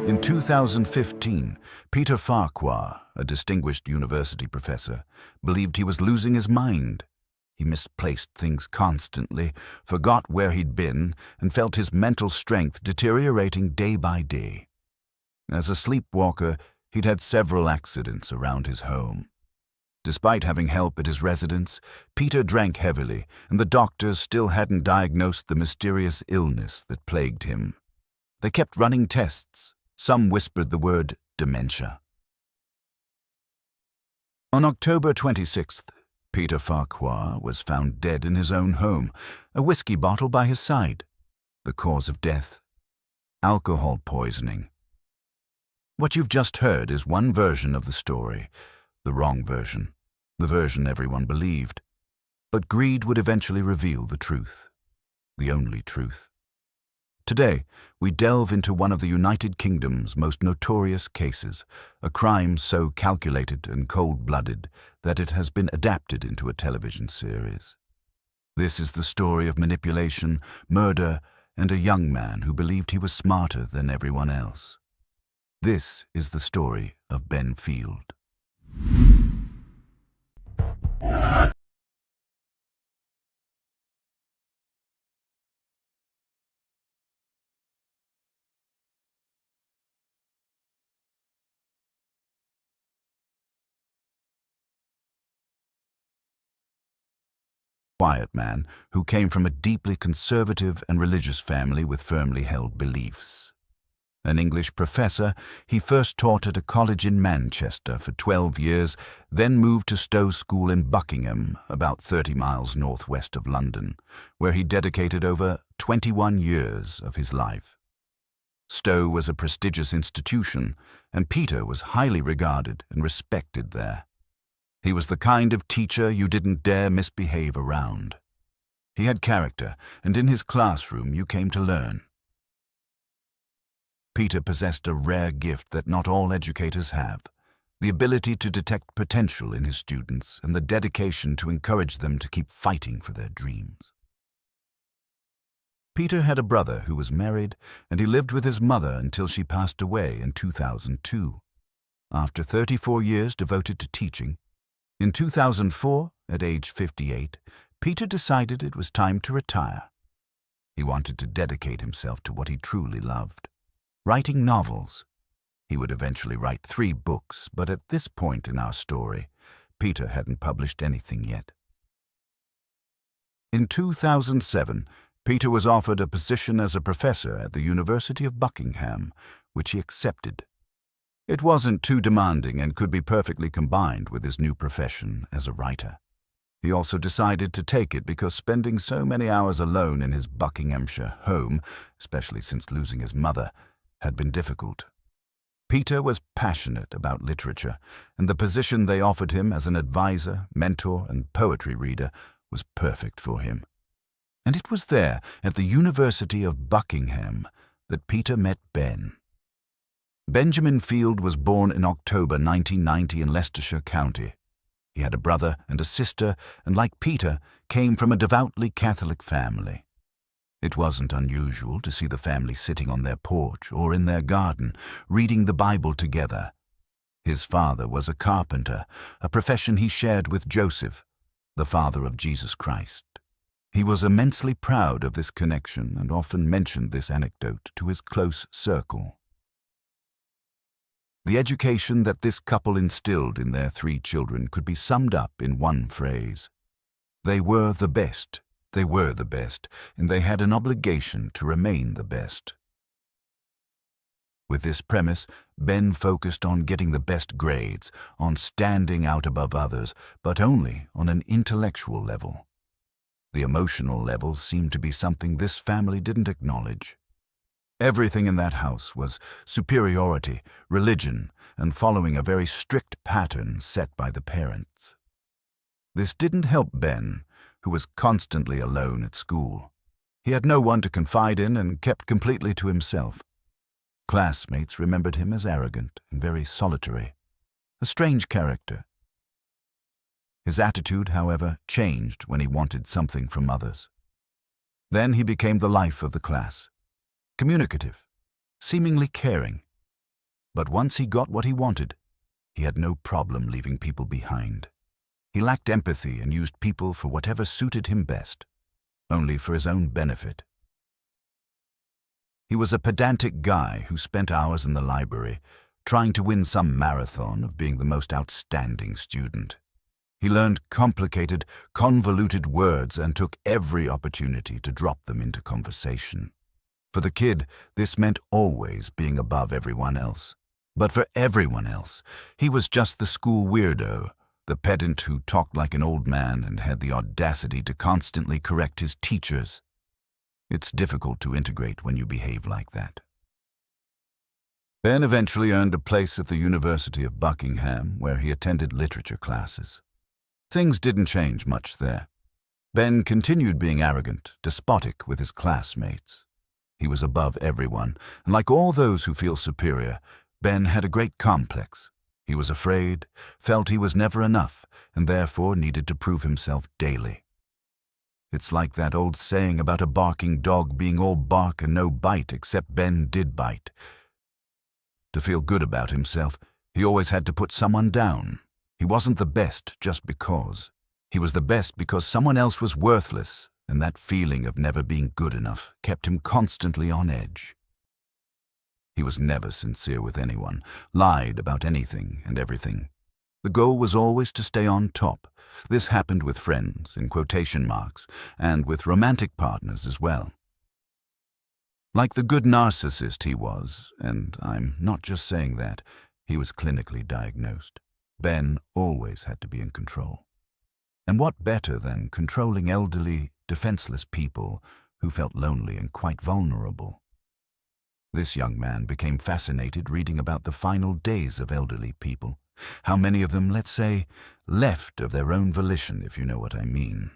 In 2015, Peter Farquhar, a distinguished university professor, believed he was losing his mind. He misplaced things constantly, forgot where he'd been, and felt his mental strength deteriorating day by day. As a sleepwalker, he'd had several accidents around his home. Despite having help at his residence, Peter drank heavily, and the doctors still hadn't diagnosed the mysterious illness that plagued him. They kept running tests. Some whispered the word dementia. On October 26th, Peter Farquhar was found dead in his own home, a whiskey bottle by his side. The cause of death: alcohol poisoning. What you've just heard is one version of the story, the wrong version, the version everyone believed. But greed would eventually reveal the truth, the only truth. Today, we delve into one of the United Kingdom's most notorious cases, a crime so calculated and cold-blooded that it has been adapted into a television series. This is the story of manipulation, murder, and a young man who believed he was smarter than everyone else. This is the story of Ben Field. Quiet man who came from a deeply conservative and religious family with firmly held beliefs. An English professor, he first taught at a college in Manchester for 12 years, then moved to Stowe School in Buckingham, about 30 miles northwest of London, where he dedicated over 21 years of his life. Stowe was a prestigious institution, and Peter was highly regarded and respected there. He was the kind of teacher you didn't dare misbehave around. He had character, and in his classroom you came to learn. Peter possessed a rare gift that not all educators have, the ability to detect potential in his students and the dedication to encourage them to keep fighting for their dreams. Peter had a brother who was married, and he lived with his mother until she passed away in 2002. After 34 years devoted to teaching, in 2004, at age 58, Peter decided it was time to retire. He wanted to dedicate himself to what he truly loved: writing novels. He would eventually write 3 books, but at this point in our story, Peter hadn't published anything yet. In 2007, Peter was offered a position as a professor at the University of Buckingham, which he accepted. It wasn't too demanding and could be perfectly combined with his new profession as a writer. He also decided to take it because spending so many hours alone in his Buckinghamshire home, especially since losing his mother, had been difficult. Peter was passionate about literature, and the position they offered him as an advisor, mentor, and poetry reader was perfect for him. And it was there, at the University of Buckingham, that Peter met Ben. Benjamin Field was born in October 1990 in Leicestershire County. He had a brother and a sister, and like Peter, came from a devoutly Catholic family. It wasn't unusual to see the family sitting on their porch or in their garden, reading the Bible together. His father was a carpenter, a profession he shared with Joseph, the father of Jesus Christ. He was immensely proud of this connection and often mentioned this anecdote to his close circle. The education that this couple instilled in their 3 children could be summed up in one phrase: they were the best. They were the best, and they had an obligation to remain the best. With this premise, Ben focused on getting the best grades, on standing out above others, but only on an intellectual level. The emotional level seemed to be something this family didn't acknowledge. Everything in that house was superiority, religion, and following a very strict pattern set by the parents. This didn't help Ben, who was constantly alone at school. He had no one to confide in and kept completely to himself. Classmates remembered him as arrogant and very solitary, a strange character. His attitude, however, changed when he wanted something from others. Then he became the life of the class, communicative, seemingly caring, But once he got what he wanted, he had no problem leaving people behind. He lacked empathy and used people for whatever suited him best, only for his own benefit. He was a pedantic guy who spent hours in the library trying to win some marathon of being the most outstanding student. He learned complicated, convoluted words and took every opportunity to drop them into conversation. For the kid, this meant always being above everyone else. But for everyone else, he was just the school weirdo, the pedant who talked like an old man and had the audacity to constantly correct his teachers. It's difficult to integrate when you behave like that. Ben eventually earned a place at the University of Buckingham, where he attended literature classes. Things didn't change much there. Ben continued being arrogant, despotic with his classmates. He was above everyone, and like all those who feel superior, Ben had a great complex. He was afraid, felt he was never enough, and therefore needed to prove himself daily. It's like that old saying about a barking dog being all bark and no bite, except Ben did bite. To feel good about himself, he always had to put someone down. He wasn't the best just because. He was the best because someone else was worthless, and that feeling of never being good enough kept him constantly on edge. He was never sincere with anyone, lied about anything and everything. The goal was always to stay on top. This happened with friends, in quotation marks, and with romantic partners as well. Like the good narcissist he was, and I'm not just saying that, he was clinically diagnosed, Ben always had to be in control. And what better than controlling elderly, defenseless people who felt lonely and quite vulnerable? This young man became fascinated reading about the final days of elderly people, how many of them, let's say, left of their own volition, if you know what I mean.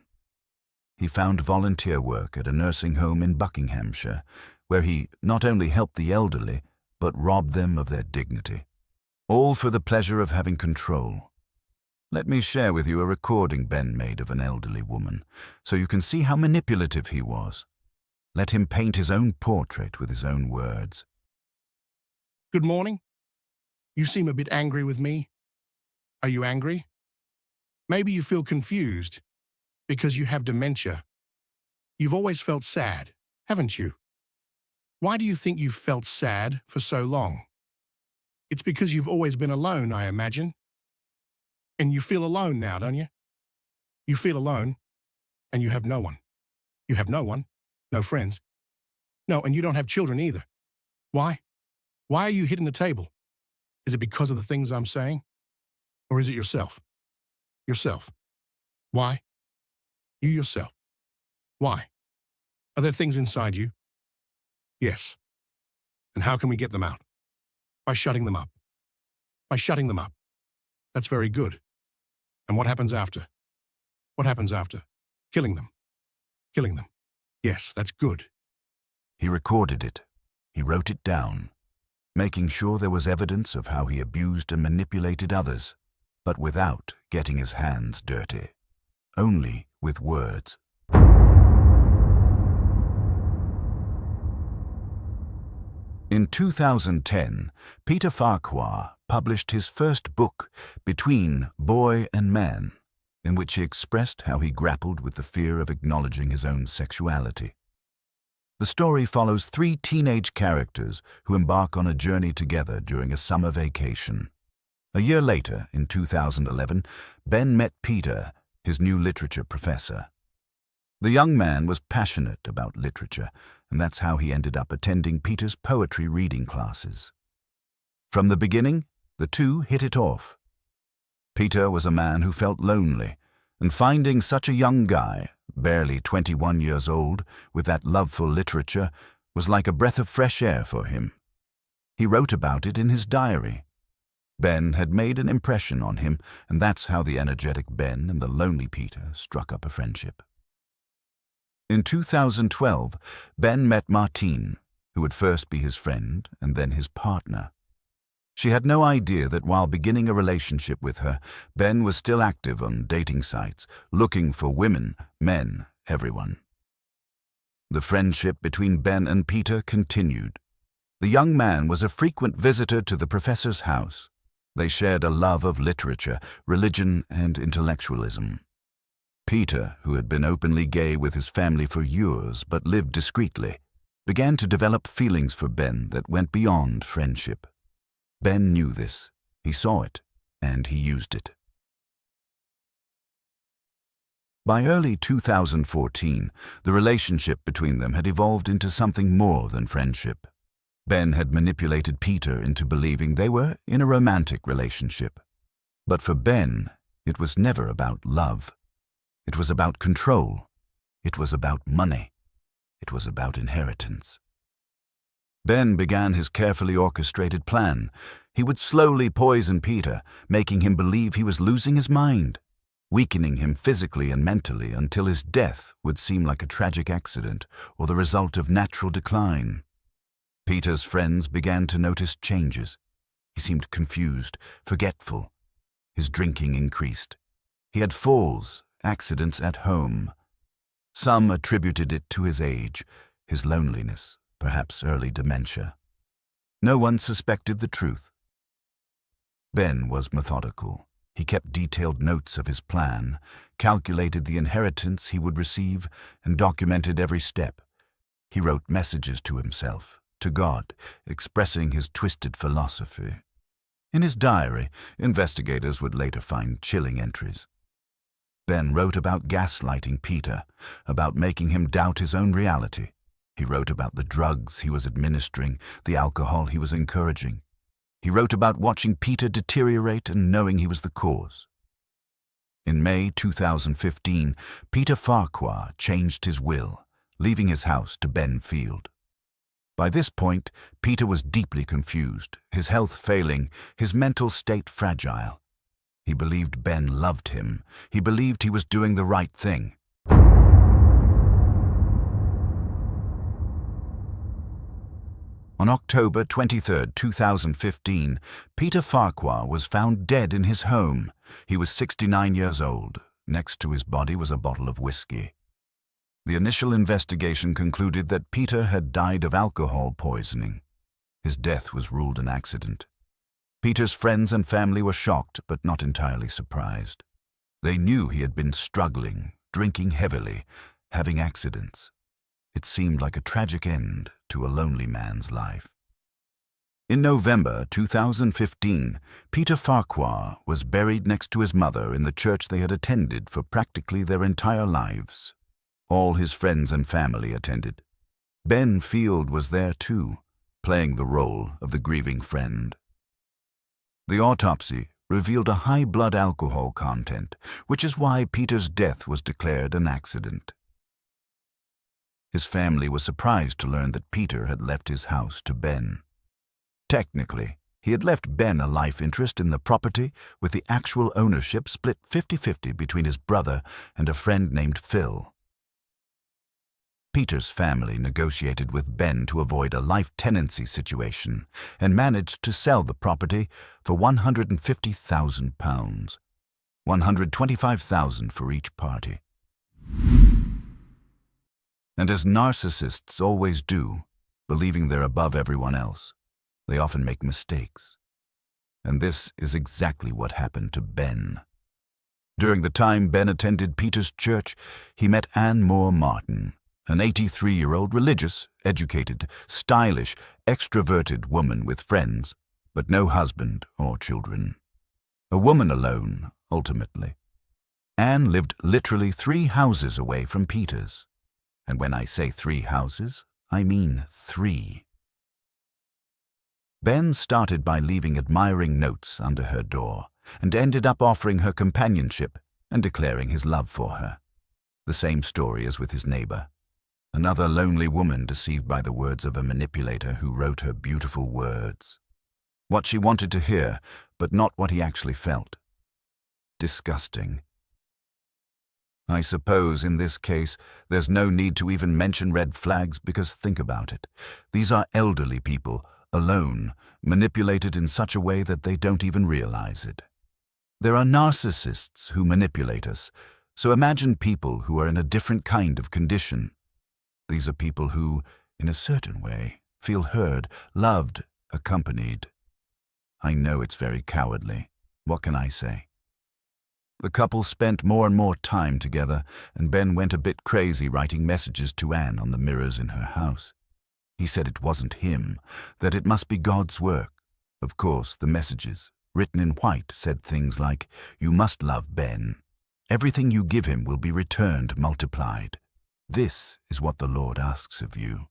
He found volunteer work at a nursing home in Buckinghamshire, where he not only helped the elderly, but robbed them of their dignity. All for the pleasure of having control. Let me share with you a recording Ben made of an elderly woman, so you can see how manipulative he was. Let him paint his own portrait with his own words. Good morning. You seem a bit angry with me. Are you angry? Maybe you feel confused because you have dementia. You've always felt sad, haven't you? Why do you think you've felt sad for so long? It's because you've always been alone, I imagine. And you feel alone now, don't you? You feel alone, and you have no one. You have no one, no friends. No, and you don't have children either. Why? Why are you hitting the table? Is it because of the things I'm saying? Or is it yourself? Yourself. Why? You yourself. Why? Are there things inside you? Yes. And how can we get them out? By shutting them up. By shutting them up. That's very good. And what happens after? What happens after? Killing them. Killing them. Yes, that's good. He recorded it. He wrote it down, making sure there was evidence of how he abused and manipulated others, but without getting his hands dirty. Only with words. In 2010, Peter Farquhar published his first book, Between Boy and Man, in which he expressed how he grappled with the fear of acknowledging his own sexuality. The story follows 3 teenage characters who embark on a journey together during a summer vacation. A year later, in 2011, Ben met Peter, his new literature professor. The young man was passionate about literature, and that's how he ended up attending Peter's poetry reading classes. From the beginning, the two hit it off. Peter was a man who felt lonely, and finding such a young guy, barely 21 years old, with that love for literature, was like a breath of fresh air for him. He wrote about it in his diary. Ben had made an impression on him, and that's how the energetic Ben and the lonely Peter struck up a friendship. In 2012, Ben met Martine, who would first be his friend and then his partner. She had no idea that while beginning a relationship with her, Ben was still active on dating sites, looking for women, men, everyone. The friendship between Ben and Peter continued. The young man was a frequent visitor to the professor's house. They shared a love of literature, religion, and intellectualism. Peter, who had been openly gay with his family for years but lived discreetly, began to develop feelings for Ben that went beyond friendship. Ben knew this, he saw it, and he used it. By early 2014, the relationship between them had evolved into something more than friendship. Ben had manipulated Peter into believing they were in a romantic relationship. But for Ben, it was never about love. It was about control. It was about money. It was about inheritance. Ben began his carefully orchestrated plan. He would slowly poison Peter, making him believe he was losing his mind, weakening him physically and mentally until his death would seem like a tragic accident or the result of natural decline. Peter's friends began to notice changes. He seemed confused, forgetful. His drinking increased. He had falls, accidents at home. Some attributed it to his age, his loneliness, perhaps early dementia. No one suspected the truth. Ben was methodical. He kept detailed notes of his plan, calculated the inheritance he would receive, and documented every step. He wrote messages to himself, to God, expressing his twisted philosophy. In his diary, investigators would later find chilling entries. Ben wrote about gaslighting Peter, about making him doubt his own reality. He wrote about the drugs he was administering, the alcohol he was encouraging. He wrote about watching Peter deteriorate and knowing he was the cause. In May 2015, Peter Farquhar changed his will, leaving his house to Ben Field. By this point, Peter was deeply confused, his health failing, his mental state fragile. He believed Ben loved him. He believed he was doing the right thing. On October 23, 2015, Peter Farquhar was found dead in his home. He was 69 years old. Next to his body was a bottle of whiskey. The initial investigation concluded that Peter had died of alcohol poisoning. His death was ruled an accident. Peter's friends and family were shocked, but not entirely surprised. They knew he had been struggling, drinking heavily, having accidents. It seemed like a tragic end to a lonely man's life. In November 2015, Peter Farquhar was buried next to his mother in the church they had attended for practically their entire lives. All his friends and family attended. Ben Field was there too, playing the role of the grieving friend. The autopsy revealed a high blood alcohol content, which is why Peter's death was declared an accident. His family was surprised to learn that Peter had left his house to Ben. Technically, he had left Ben a life interest in the property, with the actual ownership split 50-50 between his brother and a friend named Phil. Peter's family negotiated with Ben to avoid a life tenancy situation and managed to sell the property for £150,000, $125,000 for each party. And as narcissists always do, believing they're above everyone else, they often make mistakes. And this is exactly what happened to Ben. During the time Ben attended Peter's church, he met Anne Moore Martin, an 83-year-old religious, educated, stylish, extroverted woman with friends, but no husband or children. A woman alone, ultimately. Anne lived literally 3 houses away from Peter's. And when I say 3 houses, I mean 3. Ben started by leaving admiring notes under her door and ended up offering her companionship and declaring his love for her. The same story as with his neighbor. Another lonely woman deceived by the words of a manipulator who wrote her beautiful words. What she wanted to hear, but not what he actually felt. Disgusting. I suppose in this case there's no need to even mention red flags because think about it. These are elderly people, alone, manipulated in such a way that they don't even realize it. There are narcissists who manipulate us, so imagine people who are in a different kind of condition. These are people who, in a certain way, feel heard, loved, accompanied. I know it's very cowardly. What can I say? The couple spent more and more time together, and Ben went a bit crazy writing messages to Anne on the mirrors in her house. He said it wasn't him, that it must be God's work. Of course, the messages, written in white, said things like, "You must love Ben. Everything you give him will be returned multiplied. This is what the Lord asks of you."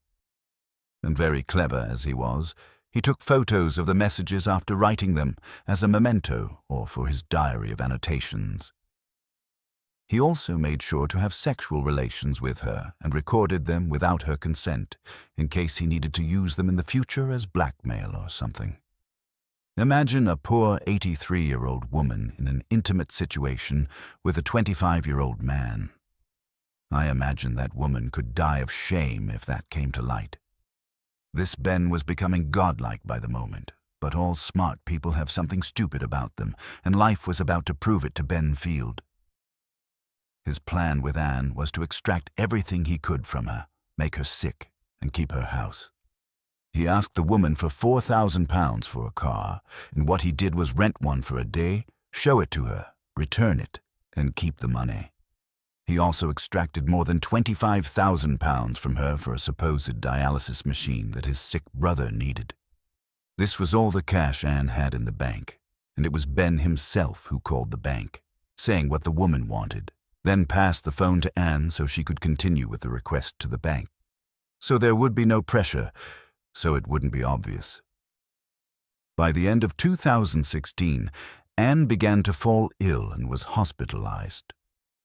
And very clever as he was, he took photos of the messages after writing them as a memento or for his diary of annotations. He also made sure to have sexual relations with her and recorded them without her consent, in case he needed to use them in the future as blackmail or something. Imagine a poor 83-year-old woman in an intimate situation with a 25-year-old man. I imagine that woman could die of shame if that came to light. This Ben was becoming godlike by the moment, but all smart people have something stupid about them, and life was about to prove it to Ben Field. His plan with Anne was to extract everything he could from her, make her sick, and keep her house. He asked the woman for £4,000 for a car, and what he did was rent one for a day, show it to her, return it, and keep the money. He also extracted more than £25,000 from her for a supposed dialysis machine that his sick brother needed. This was all the cash Anne had in the bank, and it was Ben himself who called the bank, saying what the woman wanted, then passed the phone to Anne so she could continue with the request to the bank. So there would be no pressure, so it wouldn't be obvious. By the end of 2016, Anne began to fall ill and was hospitalized.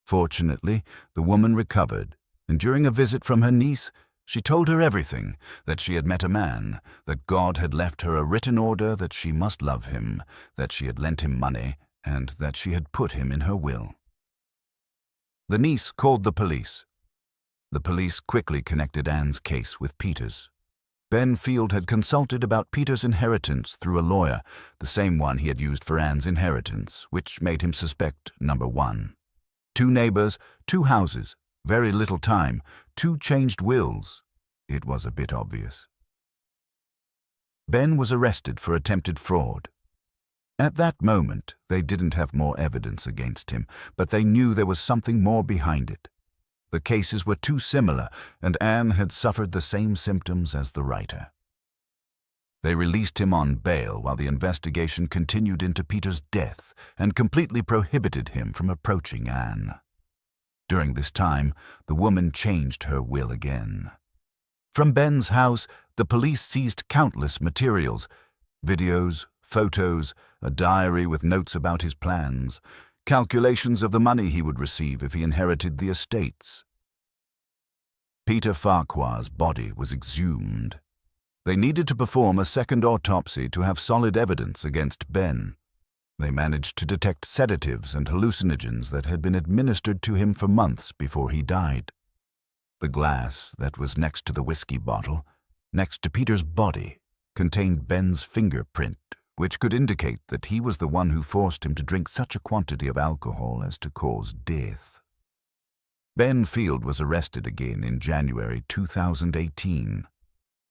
Fortunately, the woman recovered, and during a visit from her niece, she told her everything, that she had met a man, that God had left her a written order that she must love him, that she had lent him money, and that she had put him in her will. The niece called the police. The police quickly connected Anne's case with Peter's. Ben Field had consulted about Peter's inheritance through a lawyer, the same one he had used for Anne's inheritance, which made him suspect number one. 2 neighbors, 2 houses, very little time, 2 changed wills. It was a bit obvious. Ben was arrested for attempted fraud. At that moment, they didn't have more evidence against him, but they knew there was something more behind it. The cases were too similar, and Anne had suffered the same symptoms as the writer. They released him on bail while the investigation continued into Peter's death and completely prohibited him from approaching Anne. During this time, the woman changed her will again. From Ben's house, the police seized countless materials, videos, photos, a diary with notes about his plans, calculations of the money he would receive if he inherited the estates. Peter Farquhar's body was exhumed. They needed to perform a second autopsy to have solid evidence against Ben. They managed to detect sedatives and hallucinogens that had been administered to him for months before he died. The glass that was next to the whiskey bottle, next to Peter's body, contained Ben's fingerprint, which could indicate that he was the one who forced him to drink such a quantity of alcohol as to cause death. Ben Field was arrested again in January 2018.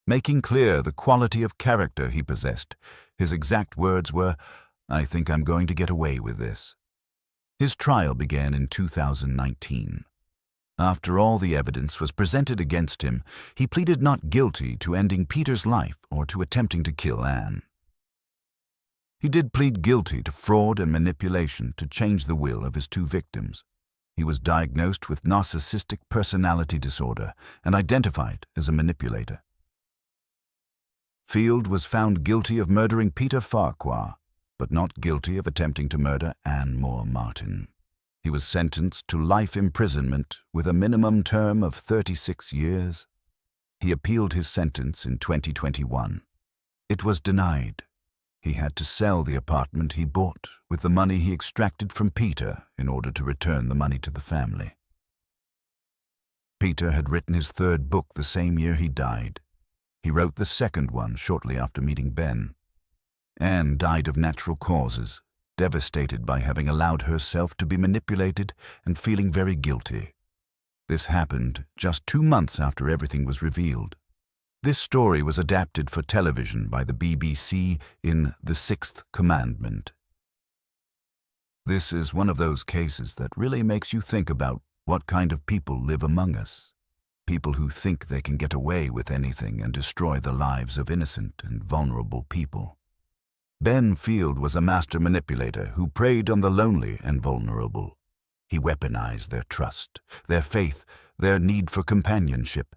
Making clear the quality of character he possessed, his exact words were, "I think I'm going to get away with this." His trial began in 2019. After all the evidence was presented against him, he pleaded not guilty to ending Peter's life or to attempting to kill Anne. He did plead guilty to fraud and manipulation to change the will of his 2 victims. He was diagnosed with narcissistic personality disorder and identified as a manipulator. Field was found guilty of murdering Peter Farquhar, but not guilty of attempting to murder Anne Moore Martin. He was sentenced to life imprisonment with a minimum term of 36 years. He appealed his sentence in 2021. It was denied. He had to sell the apartment he bought with the money he extracted from Peter in order to return the money to the family. Peter had written his 3rd book the same year he died. He wrote the 2nd one shortly after meeting Ben. Anne died of natural causes, devastated by having allowed herself to be manipulated and feeling very guilty. This happened just 2 months after everything was revealed. This story was adapted for television by the BBC in The Sixth Commandment. This is one of those cases that really makes you think about what kind of people live among us. People who think they can get away with anything and destroy the lives of innocent and vulnerable people. Ben Field was a master manipulator who preyed on the lonely and vulnerable. He weaponized their trust, their faith, their need for companionship.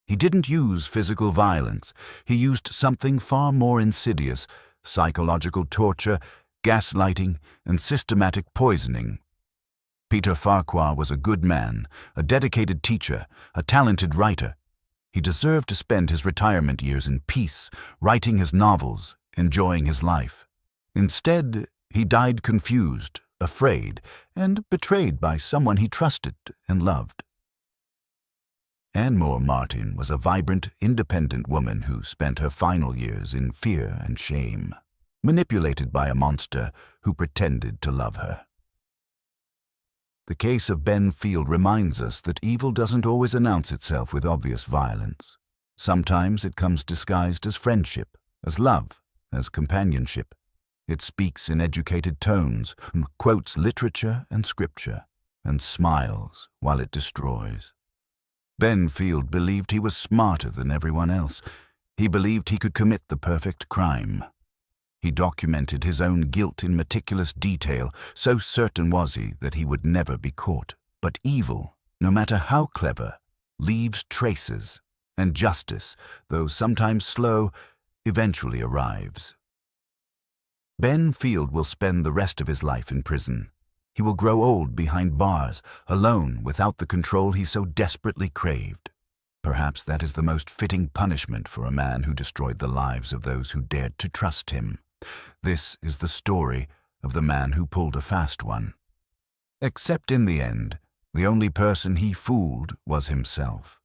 He didn't use physical violence. He used something far more insidious: psychological torture, gaslighting, and systematic poisoning. Peter Farquhar was a good man, a dedicated teacher, a talented writer. He deserved to spend his retirement years in peace, writing his novels, enjoying his life. Instead, he died confused, afraid, and betrayed by someone he trusted and loved. Anne Moore Martin was a vibrant, independent woman who spent her final years in fear and shame, manipulated by a monster who pretended to love her. The case of Ben Field reminds us that evil doesn't always announce itself with obvious violence. Sometimes it comes disguised as friendship, as love, as companionship. It speaks in educated tones, quotes literature and scripture, and smiles while it destroys. Ben Field believed he was smarter than everyone else. He believed he could commit the perfect crime. He documented his own guilt in meticulous detail, so certain was he that he would never be caught. But evil, no matter how clever, leaves traces, and justice, though sometimes slow, eventually arrives. Ben Field will spend the rest of his life in prison. He will grow old behind bars, alone, without the control he so desperately craved. Perhaps that is the most fitting punishment for a man who destroyed the lives of those who dared to trust him. This is the story of the man who pulled a fast one. Except in the end, the only person he fooled was himself.